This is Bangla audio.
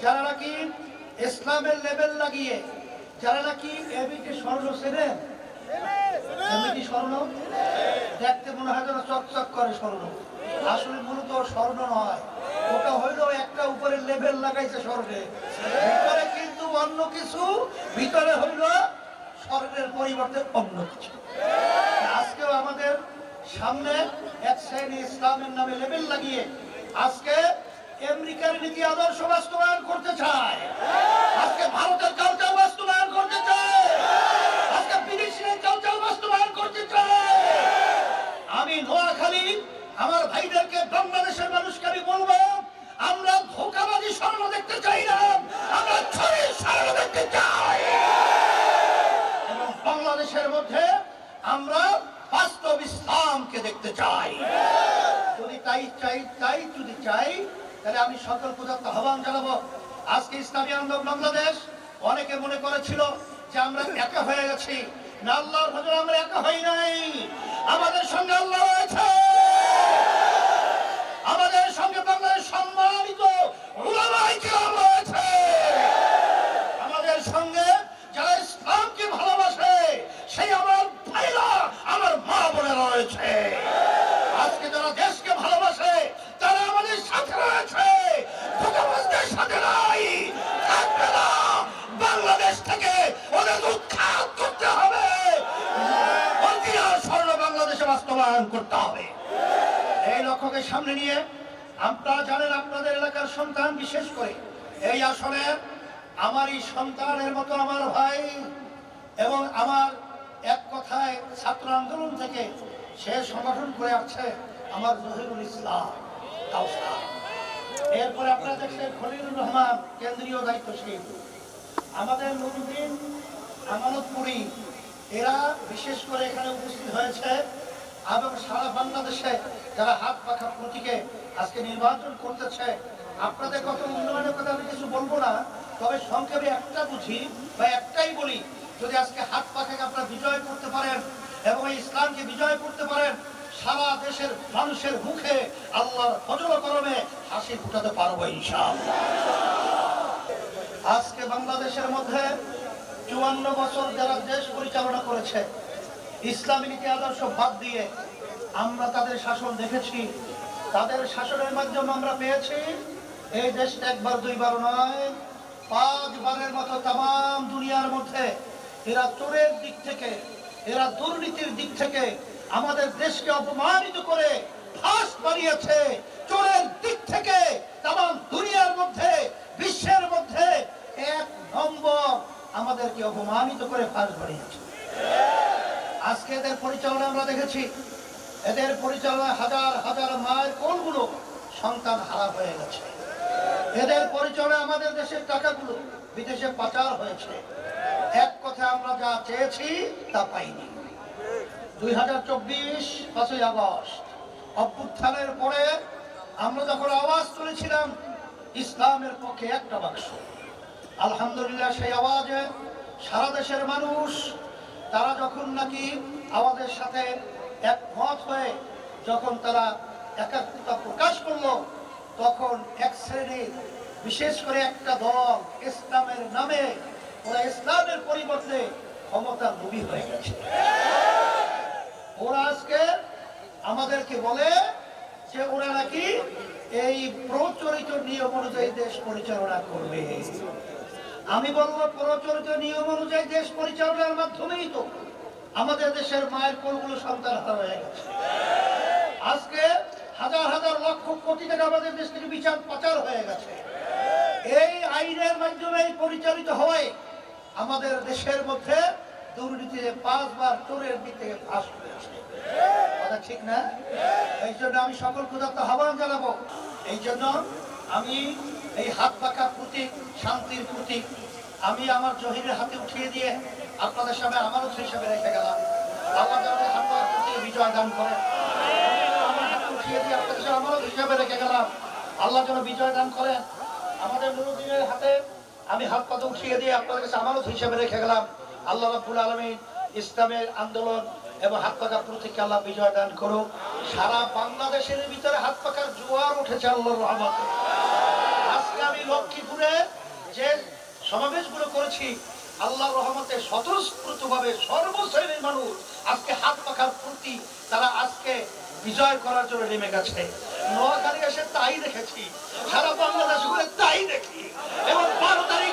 যারা নাকি ইসলামের লেবেল লাগিয়ে, যারা নাকি এবিটি স্বর্ণ চেনেন, এবিটি স্বর্ণ দেখতে মনে হয় যেন চকচক করে স্বর্ণ, আসলে মূলত স্বর্ণ নয়, ওটা হইল একটা উপরে লেবেল লাগাইছে স্বর্ণে, ভিতরে কিন্তু অন্য কিছু, ভিতরে হইল স্বর্ণের পরিবর্তে অন্য কিছু। আজকেও আমাদের সামনে এক শ্রেণী ইসলামের নামে লেবেল লাগিয়ে আজকে আমেরিকার নীতি আদর্শ বাস্তবায়ন করতে চায়, আজকে ভারতের কালচার বাস্তবায়ন করতে চায়, আজকে বিদেশির কালচার বাস্তবায়ন করতে চায়। আমি নোয়াখালী আমার ভাইদেরকে, বাংলাদেশের মানুষকে আমি বলবো, আমরা ধোঁকাবাজি স্বর্ণ দেখতে চাই না, আমরা ছড়ির স্বর্ণ দেখতে চাই, এবং বাংলাদেশের মধ্যে আমরা বাস্তব ইসলামকে দেখতে চাই। যদি যদি চাই তাহলে আমি সকল পূজার আহ্বান জানাবো। আজকে ইসলামী আন্দোলন বাংলাদেশ অনেকে মনে করেছিল যে আমরা একা হয়ে গেছি, না, আল্লাহর ভজনে আমরা একা হই নাই, আমাদের সঙ্গে আল্লাহ রয়েছে, আমাদের সঙ্গে বাংলাদেশ সম্মানিত উলামায়ে কিরাম রয়েছে, আমাদের সঙ্গে যারা ইসলামকে ভালোবাসে সেই আমার ভাইরা, আমার মা বোনেরা রয়েছে, আজকে যারা দেশকে ভালোবাসে তারা আমাদের সাথে রয়েছে, ধোঁকাবাজদের সাথে নাই, থাকবে না। বাংলাদেশ থেকে ওদের উৎখাত করতে হবে, অরিজিনাল স্বর্ণ বাংলাদেশে বাস্তবায়ন করতে হবে। এই লক্ষ্যকে সামনে নিয়ে আপনারা জানেন, আপনাদের এলাকার সন্তান, বিশেষ করে এই আসনে আমারই সন্তানের মতো আমার ভাই এবং আমার এক কথায় ছাত্র আন্দোলন থেকে সে সংগঠন করে আসছে আমার জহিরুল ইসলাম কাউসার, এরপরে আপনারা দেখছেন খলিলুর রহমান কেন্দ্রীয় দায়িত্বশীল, আমাদের নুরুদ্দিন আমানতপুরি, এরা বিশেষ করে এখানে উপস্থিত হয়েছে, এবং সারা বাংলাদেশে যারা হাত পাখা প্রতীকে আজকে নির্বাচন করতেছে। আপনাদের কত উন্নয়নের কথা আমি কিছু বলবো না, তবে সংক্ষেপে একটা বুঝি বা একটাই বলি, যদি আজকে হাত পাখাকে আপনারা বিজয় করতে পারেন এবং এই ইসলামকে বিজয় করতে পারেন, সারা দেশের মানুষের মুখে আল্লাহর ফজল করমে হাসি ফুটাতে পারবো ইনশাআল্লাহ। আজকে বাংলাদেশের মধ্যে 54 বছর যারা দেশ পরিচালনা করেছে, ইসলামী নীতি আদর্শ বাদ দিয়ে আমরা তাদের শাসন দেখেছি, তাদের শাসনের মাধ্যমে আমরা পেয়েছি এই দেশটা একবার দুইবার নয়, 5 বারের মতো তাম দুনিয়ার মধ্যে এরা চোরের দিক থেকে, এরা দুর্নীতির দিক থেকে আমাদের দেশকে অপমানিত করে ফাঁস বানিয়েছে, চোরের দিক থেকে তাম দুনিয়ার মধ্যে, বিশ্বের মধ্যে 1 নম্বর আমাদেরকে অপমানিত করে ফাঁস বানিয়েছে। আজকে এদের পরিচালনা আমরা দেখেছি, এদের পরিচালনায় হাজার হাজার মায়ের কোলগুলো সন্তান হারা হয়ে গেছে, এদের পরিচালনায় আমাদের দেশের টাকাগুলো বিদেশে পাচার হয়েছে, এক কথায় আমরা যা চেয়েছি তা পাইনি। 2024 5ই আগস্ট অভ্যুত্থানের পরে আমরা যখন আওয়াজ তুলেছিলাম ইসলামের পক্ষে একটা বাক্স, আলহামদুলিল্লাহ সেই আওয়াজে সারা দেশের মানুষ তারা যখন নাকি আমাদের সাথে একমত হয়ে যখন তারা একাত্মতা প্রকাশ করলো, তখন এক শ্রেণীর বিশেষ করে একটা দল ইসলামের নামে ওরা ইসলামের পরিবর্তে ক্ষমতার লোভী হয়ে গেছে। ওরা আজকে আমাদেরকে বলে যে ওরা নাকি এই প্রচলিত নিয়ম অনুযায়ী দেশ পরিচালনা করবে। আমি বলবো, প্রচলিত নিয়ম অনুযায়ী দেশ পরিচালনার মাধ্যমেই তো আমাদের দেশের মায়ের কোলগুলো সন্তান হারা হয়ে গেছে। আজকে হাজার হাজার লক্ষ কোটি টাকা আমাদের দেশ থেকে বিচার পাচার হয়ে গেছে। এই আইনের মাধ্যমে পরিচালিত হয় আমাদের দেশের মধ্যে দুর্নীতিতে 5 বার চোরের দিক থেকে ফাঁস হয়েছে, কথা ঠিক না? এই জন্য আমি সকল ক্ষুধার্ত আহ্বান জানাবো, এই জন্য আমি এই হাত পাকা প্রতীক, শান্তির প্রতীক আমি আমার জহিরের হাতে উঠিয়ে দিয়ে আপনাদের সামনে আমানত হিসেবে রেখে গেলাম। আল্লাহ যেন হাত পাকা প্রতীকে বিজয় দান করেন। আমার হাতে উঠিয়ে দিয়ে আপনাদের সামনে আমানত হিসেবে রেখে গেলাম, আল্লাহ যেন বিজয় দান করেন। আমাদের নুরুদ্দিনের হাতে আমি হাত পাতা উঠিয়ে দিয়ে আপনাদের কাছে আমানত হিসেবে রেখে গেলাম, আল্লাহ রাব্বুল আলামিন ইসলামের আন্দোলন এবং হাত পাকা প্রতীকে আল্লাহ বিজয় দান করুক। সারা বাংলাদেশের ভিতরে হাত পাকার জোয়ার উঠেছে আল্লাহর রহমতে। আজকে আমি লক্ষ্মীপুরে সমাবেশগুলো করেছি, আল্লাহর রহমতে স্বতঃস্ফূর্তভাবে সর্বশ্রেণীর মানুষ আজকে হাত পাখার প্রতি তারা আজকে বিজয় করার জন্য নেমে গেছে। নোয়াখালী এসে তাই দেখেছি, সারা বাংলাদেশ ঘুরে তাই দেখি। এবং 12 তারিখ